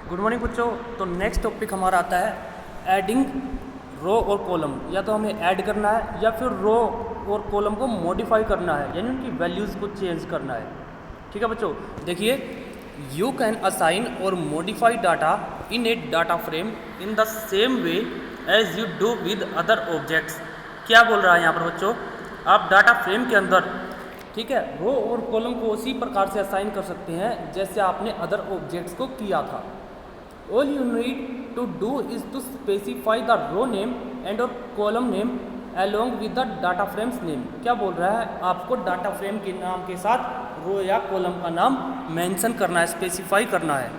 Good morning बच्चों। तो next topic हमारा आता है एडिंग रो और कॉलम। या तो हमें ऐड करना है या फिर रो और कॉलम को मॉडिफाई करना है, यानी उनकी वैल्यूज़ को चेंज करना है। ठीक है बच्चों, देखिए यू कैन असाइन और modify data in a data frame in the same way as you do with other objects. क्या बोल रहा है यहाँ पर बच्चों, आप डाटा फ्रेम के अंदर, ठीक है, रो और कॉलम को उसी प्रकार से असाइन कर सकते हैं जैसे आपने अदर ऑब्जेक्ट्स को किया था। All you need to do is to specify the row name and or column name along with the data frame's name। क्या बोल रहा है, आपको डाटा फ्रेम के नाम के साथ रो या कॉलम का नाम मेंशन करना है, स्पेसिफाई करना है।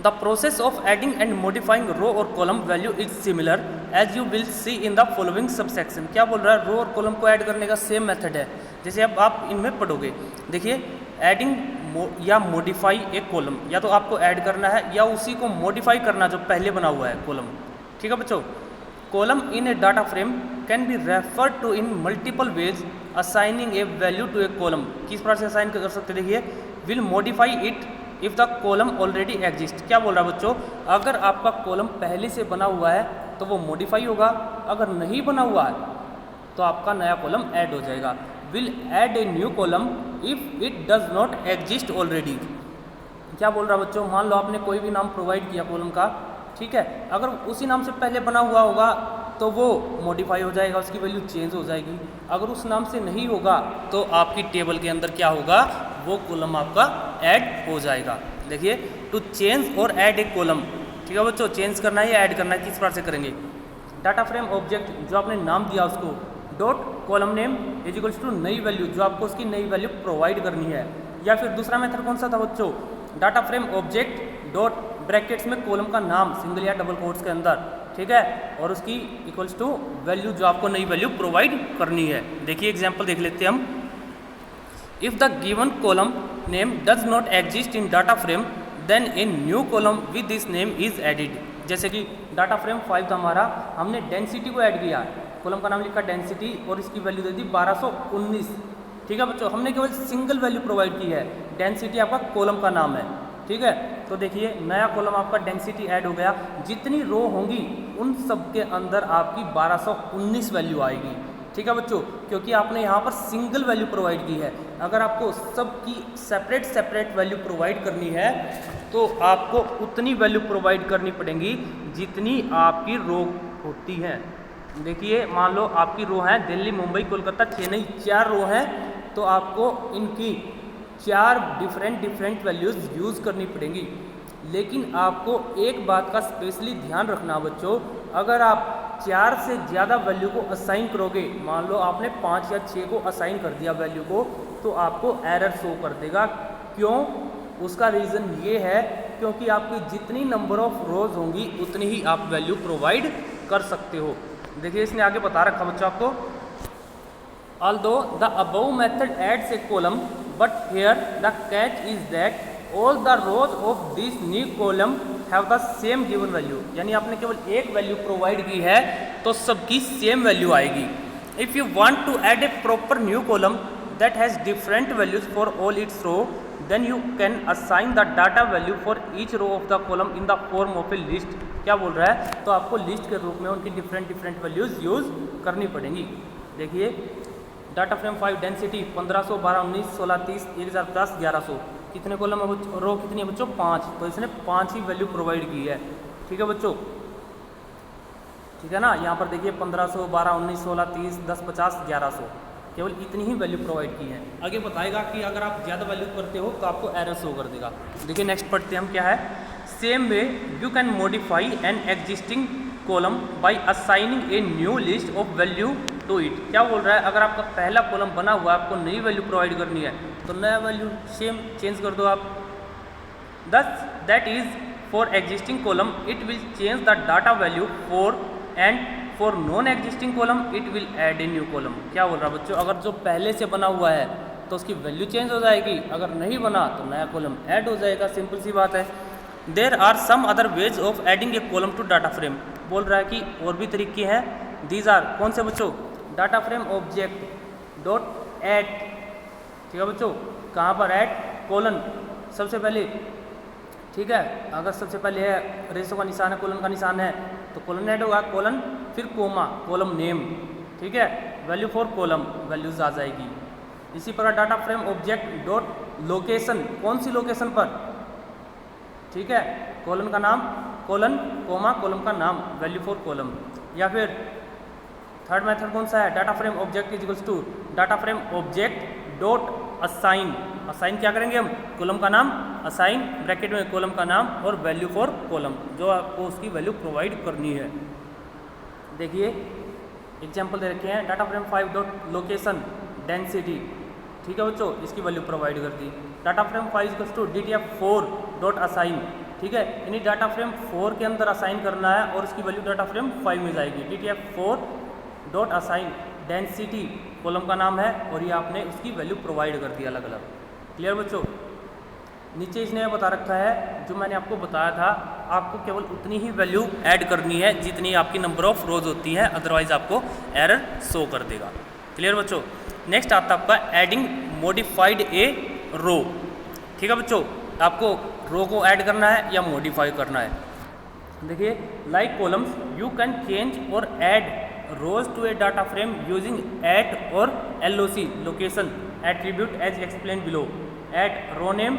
The process of adding and modifying row or column value is similar as you will see in the following subsection। क्या बोल रहा है, रो और कॉलम को ऐड करने का सेम मेथड है जैसे अब आप इनमें पढ़ोगे। देखिए एडिंग या मॉडिफाई एक कॉलम, या तो आपको ऐड करना है या उसी को मॉडिफाई करना जो पहले बना हुआ है कॉलम। ठीक है बच्चों, column in a data frame can be refer to in multiple ways assigning a value to a column. किस प्रकार से असाइन कर सकते हैं, देखिए will modify it if the column already exist. क्या बोल रहा है बच्चों, अगर आपका कॉलम पहले से बना हुआ है तो वो मॉडिफाई होगा, अगर नहीं बना हुआ है तो आपका नया कॉलम ऐड हो जाएगा। Will add a new column if it does not exist already. क्या बोल रहा है बच्चों, मान लो आपने कोई भी नाम प्रोवाइड किया कॉलम का, ठीक है, अगर उसी नाम से पहले बना हुआ होगा तो वो मॉडिफाई हो जाएगा, उसकी वैल्यू चेंज हो जाएगी। अगर उस नाम से नहीं होगा तो आपकी टेबल के अंदर क्या होगा, वो कॉलम आपका ऐड हो जाएगा। देखिए टू चेंज और ऐड ए कॉलम, ठीक है बच्चों, चेंज करना है या ऐड करना है, किस प्रकार से करेंगे। डाटा फ्रेम ऑब्जेक्ट जो आपने नाम दिया उसको dot column name is equals to नई वैल्यू, जो आपको उसकी नई वैल्यू प्रोवाइड करनी है। या फिर दूसरा मेथड कौन सा था बच्चों, data frame object dot brackets में कॉलम का नाम सिंगल या डबल कोट्स के अंदर, ठीक है, और उसकी इक्वल्स टू वैल्यू जो आपको नई वैल्यू प्रोवाइड करनी है। देखिए एग्जाम्पल देख लेते हैं हम। If the given column name does not exist in data frame then a new column with this name is added. जैसे कि डाटा फ्रेम 5 था हमारा, हमने डेंसिटी को ऐड किया, कॉलम का नाम लिखा डेंसिटी और इसकी वैल्यू दे दी 1219। ठीक है बच्चों, हमने केवल सिंगल वैल्यू प्रोवाइड की है, डेंसिटी आपका कॉलम का नाम है। ठीक है, तो देखिए नया कॉलम आपका डेंसिटी ऐड हो गया, जितनी रो होंगी उन सब के अंदर आपकी 1219 वैल्यू आएगी। ठीक है बच्चों, क्योंकि आपने यहाँ पर सिंगल वैल्यू प्रोवाइड की है। अगर आपको सबकी सेपरेट सेपरेट वैल्यू प्रोवाइड करनी है तो आपको उतनी वैल्यू प्रोवाइड करनी पड़ेगी जितनी आपकी रो होती है। देखिए मान लो आपकी रो है दिल्ली मुंबई कोलकाता चेन्नई, 4 रो हैं, तो आपको इनकी 4 डिफरेंट वैल्यूज़ यूज़ करनी पड़ेंगी। लेकिन आपको एक बात का स्पेशली ध्यान रखना बच्चों, अगर आप 4 से ज़्यादा वैल्यू को असाइन करोगे, मान लो आपने 5 या 6 को असाइन कर दिया वैल्यू को, तो आपको एरर शो कर देगा। क्यों, उसका रीज़न ये है क्योंकि आपकी जितनी नंबर ऑफ रोज होंगी उतनी ही आप वैल्यू प्रोवाइड कर सकते हो। देखिए इसने आगे बता रखा बच्चों आपको, although the above method adds a column but here the catch is that all the rows of this new column have the same given value। यानी आपने केवल एक वैल्यू प्रोवाइड की है तो सबकी सेम वैल्यू आएगी। If you want to add a proper new column that has different values for all its row then you can assign the data value for each row of the column in the form of a list। क्या बोल रहा है, तो आपको list के रूप में उनकी डिफरेंट वैल्यूज़ यूज़ करनी पड़ेंगी। देखिए डाटा फ्रेम 5 डेंसिटी 1500 12 19 16 30 1050 1100, कितने कॉलम है, रो कितनी है बच्चों, 5, तो इसने 5 ही वैल्यू प्रोवाइड की है। ठीक है बच्चों, ठीक है ना, यहाँ पर देखिए 1500 12 19 16 30 10 50 1100, केवल इतनी ही वैल्यू प्रोवाइड की है। आगे बताएगा कि अगर आप ज़्यादा वैल्यू करते हो तो आपको एरर शो कर देगा। देखिए नेक्स्ट पढ़ते हैं हम, क्या है, same way you can modify an existing column by assigning a new list of value to it. क्या बोल रहा है, अगर आपका पहला कॉलम बना हुआ है, आपको नई वैल्यू प्रोवाइड करनी है तो नया वैल्यू सेम चेंज कर दो आप। दस that is for existing column it will change the data value for and for non existing column it will add a new column. क्या बोल रहा है बच्चों, अगर जो पहले से बना हुआ है तो उसकी वैल्यू चेंज हो जाएगी, अगर नहीं बना तो नया कॉलम ऐड हो जाएगा, सिंपल सी बात है। There are some other ways of adding a column to data frame. बोल रहा है कि और भी तरीके हैं। दीज आर कौन से बच्चों, data frame object dot add, ठीक है बच्चों, कहाँ पर ऐड, कॉलन सबसे पहले, ठीक है। अगर सबसे पहले है रेशो का निशान है, कोलन का निशान है, तो कोलन ऐड होगा, कोलन फिर कोमा, कॉलम नेम, ठीक है, वैल्यू फॉर कॉलम, वैल्यूज आ जाएगी। इसी प्रकार data frame object dot location, कौन सी लोकेशन पर, ठीक है, कॉलन का नाम, कोलन कोमा कॉलम का नाम, वैल्यू फॉर कॉलम। या फिर थर्ड मेथड कौन सा है, data frame object is equals to data frame object dot assign, assign क्या करेंगे हम, कॉलम का नाम, असाइन ब्रैकेट में कॉलम का नाम और वैल्यू फॉर कॉलम, जो आपको उसकी वैल्यू प्रोवाइड करनी है। देखिए एग्जांपल दे रखे हैं, data frame 5 dot location density, ठीक है बच्चों, इसकी वैल्यू प्रोवाइड कर दी। Data frame 5 equals to DTF4 dot assign, ठीक है, यानी डाटा फ्रेम 4 के अंदर असाइन करना है और इसकी वैल्यू डाटा फ्रेम 5 में जाएगी। DTF4 dot assign density column का नाम है और ये आपने उसकी वैल्यू प्रोवाइड कर दी अलग अलग। क्लियर बच्चों। नीचे इसने बता रखा है जो मैंने आपको बताया था, आपको केवल उतनी ही वैल्यू ऐड करनी है जितनी आपकी नंबर ऑफ रोज होती है, अदरवाइज आपको एरर शो कर देगा। क्लियर बच्चों। नेक्स्ट आता है आपका एडिंग मॉडिफाइड ए रो, ठीक है बच्चों, आपको रो को ऐड करना है या मॉडिफाई करना है। देखिए like columns you can change और add rows to a data frame using at और LOC location attribute as explained below. At row name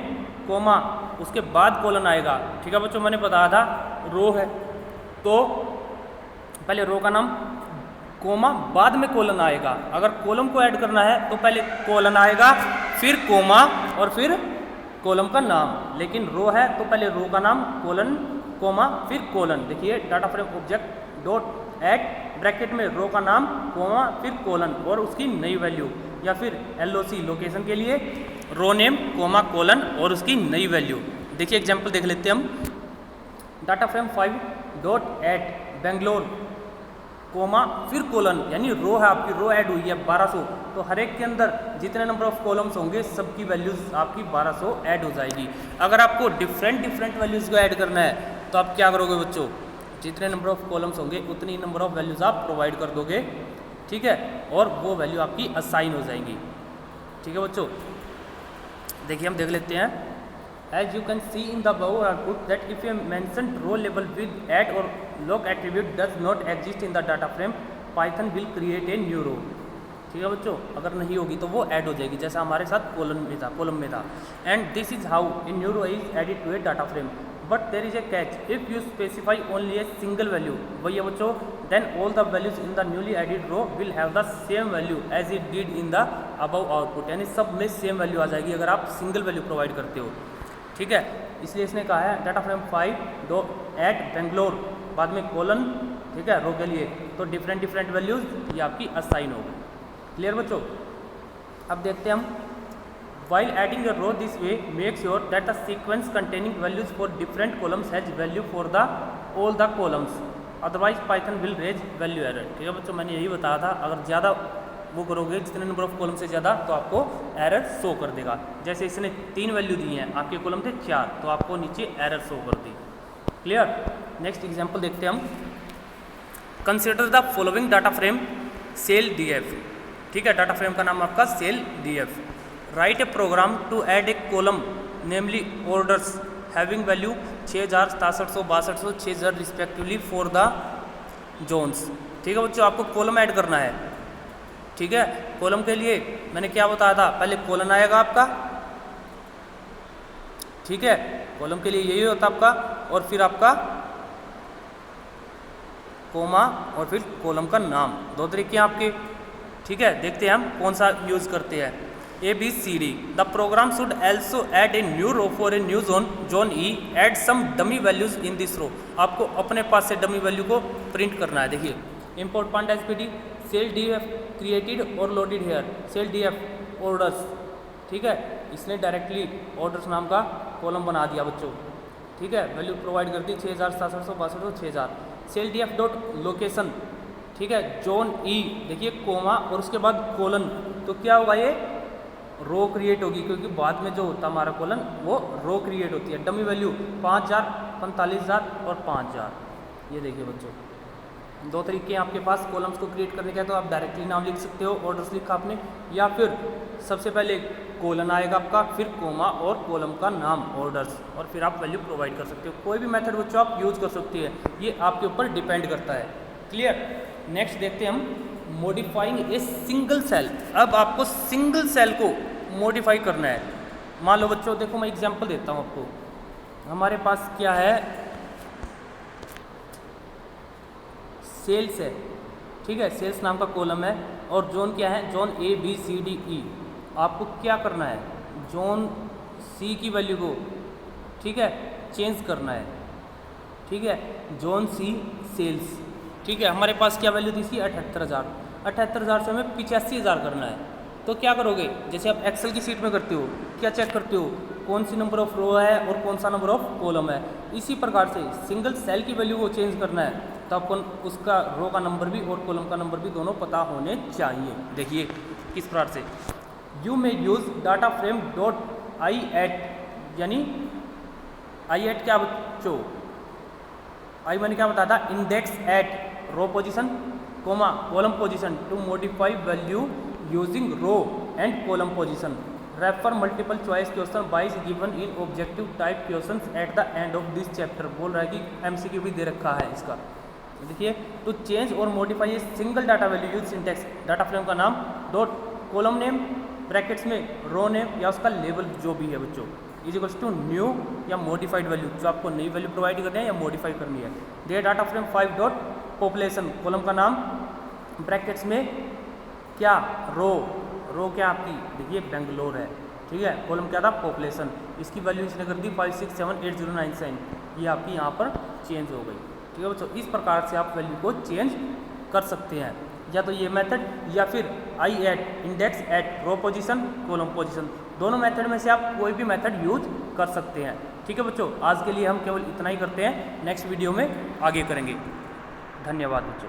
comma, उसके बाद कॉलन आएगा, ठीक है बच्चों, मैंने बताया था रो है तो पहले रो का नाम कोमा बाद में कॉलन आएगा। अगर कॉलम को ऐड करना है तो पहले कॉलन आएगा फिर कोमा और फिर कॉलम का नाम, लेकिन रो है तो पहले रो का नाम कॉलन कोमा फिर कॉलन। देखिए data frame object dot add bracket में रो का नाम कोमा फिर कॉलन और उसकी नई वैल्यू, या फिर LOC लोकेशन के लिए रो नेम कोमा कॉलन और उसकी नई वैल्यू। देखिए एग्जांपल देख लेते हैं हम, data frame 5 dot add Bangalore comma फिर कॉलन, यानी रो है आपकी, रो ऐड हुई है 1200, तो हर एक के अंदर जितने नंबर ऑफ कॉलम्स होंगे सबकी वैल्यूज आपकी 1200 ऐड हो जाएगी। अगर आपको डिफरेंट वैल्यूज को ऐड करना है तो आप क्या करोगे बच्चों, जितने नंबर ऑफ कॉलम्स होंगे उतनी नंबर ऑफ वैल्यूज आप प्रोवाइड कर दोगे, ठीक है, और वो वैल्यू आपकी असाइन हो जाएंगी। ठीक है बच्चों। देखिए हम देख लेते हैं, as you can see in the above output that if a mentioned row label with add or lock attribute does not exist in the data frame, Python will create a new row। ठीक है बच्चों, अगर नहीं होगी तो वो add हो जाएगी, जैसा हमारे साथ कॉलम में था। And this is how a new row is added to a data frame, but there is a catch, if you specify only a single value, वही है बच्चों, then all the values in the newly added row will have the same value as it did in the above output, यानी सब में same value आ जाएगी अगर आप single value provide करते हो। ठीक है, इसलिए इसने कहा है data frame 5 dot at Bangalore बाद में कॉलन, ठीक है, रो के लिए, तो डिफरेंट वैल्यूज ये आपकी असाइन होगी। क्लियर बच्चों। अब देखते हैं हम, while adding a row this way make sure that the sequence containing values for different columns has value for the all the columns, otherwise Python will raise value error। ठीक है बच्चों, मैंने यही बताया था, अगर ज़्यादा वो करोगे, जितने नंबर ऑफ कॉलम से ज़्यादा, तो आपको एरर शो कर देगा। जैसे इसने 3 वैल्यू दी हैं, आपके कॉलम थे 4, तो आपको नीचे एरर शो कर दी। क्लियर। नेक्स्ट एग्जाम्पल देखते हैं हम, consider the following data frame sale DF। ठीक है, डाटा फ्रेम का नाम आपका sale DF। Write a program to add a column namely orders having value 6000, 6700, 6200, 6000 respectively for the zones. ठीक है बच्चों, आपको कॉलम ऐड करना है। ठीक है, कॉलम के लिए मैंने क्या बताया था, पहले कॉलन आएगा आपका, ठीक है, कॉलम के लिए यही होता आपका, और फिर आपका कोमा और फिर कॉलम का नाम। 2 तरीके हैं आपके। ठीक है, देखते हैं हम कौन सा यूज करते हैं। ABCD, the programme should also add a new row for a new zone E, add some dummy values in this row। आपको अपने पास से डमी वैल्यू को प्रिंट करना है। देखिए import point SPD sale DF created और loaded here, sale DF orders। ठीक है, इसने डायरेक्टली ऑर्डर्स नाम का कॉलम बना दिया बच्चों। ठीक है, वैल्यू प्रोवाइड कर दी 6000, 6700, 6200, 6000। सेल DF डॉट लोकेशन, ठीक है, जोन E, देखिए कोमा और उसके बाद कॉलन, तो क्या होगा, ये रो क्रिएट होगी, क्योंकि बाद में जो होता हमारा कॉलन वो रो क्रिएट होती है। डमी वैल्यू 5000, 45000 और 5000। ये देखिए बच्चों, दो तरीके हैं आपके पास कॉलम्स को क्रिएट करने के, तो आप डायरेक्टली नाम लिख सकते हो, ऑर्डर्स लिखा आपने, या फिर सबसे पहले कोलन आएगा आपका, फिर कोमा और कॉलम का नाम ऑर्डर्स, और फिर आप वैल्यू प्रोवाइड कर सकते हो। कोई भी मेथड बच्चों आप यूज़ कर सकते हैं, ये आपके ऊपर डिपेंड करता है। क्लियर। नेक्स्ट देखते हैं हम मॉडिफाइंग ए सिंगल सेल। अब आपको सिंगल सेल को मॉडिफाई करना है। मान लो बच्चों, देखो मैं एग्जांपल देता हूँ आपको। हमारे पास क्या है, सेल्स है, ठीक है, सेल्स नाम का कॉलम है, और जोन क्या है, जोन ABCDE। आपको क्या करना है, जोन C की वैल्यू को, ठीक है, चेंज करना है, ठीक है, जोन C सेल्स, ठीक है। हमारे पास क्या वैल्यू दी थी, 78,000। 78,000 से हमें 85,000 करना है। तो क्या करोगे, जैसे आप एक्सेल की शीट में करते हो, क्या चेक करते हो, कौन सी नंबर ऑफ रो है और कौन सा नंबर ऑफ कॉलम है। इसी प्रकार से सिंगल सेल की वैल्यू को चेंज करना है, तो आपको उसका रो का नंबर भी और कॉलम का नंबर भी दोनों पता होने चाहिए। देखिए किस प्रकार से, you may use data frame dot I at, यानी आई एट क्या बच्चों, आई मैंने क्या बताया था, index at row position comma column position to modify value using row and column position. Refer multiple choice question wise given in objective type questions at the end of this chapter. बोल रहा है कि MCQ भी दे रखा है इसका। देखिए, to change और modify a single data value use syntax, data frame का नाम डॉट कॉलम नेम ब्रैकेट्स में रो नेम या उसका लेबल जो भी है बच्चों, इज इक्वल्स टू न्यू या मॉडिफाइड वैल्यू, जो आपको नई वैल्यू प्रोवाइड करनी है या मॉडिफाई करनी है। The data frame 5 dot population, column का नाम ब्रैकेट्स में क्या, रो क्या आपकी, देखिए बेंगलोर है, ठीक है, कॉलम क्या था, पॉपुलेशन, इसकी वैल्यू इसने कर दी 56780997, ये आपकी यहाँ पर चेंज हो गई। ठीक है बच्चों, इस प्रकार से आप वैल्यू को चेंज कर सकते हैं, या तो ये मेथड या फिर आई eight, index at, row position, column position, दोनों मेथड में से आप कोई भी मेथड यूज कर सकते हैं। ठीक है बच्चों, आज के लिए हम केवल इतना ही करते हैं, नेक्स्ट वीडियो में आगे करेंगे। धन्यवाद बच्चों।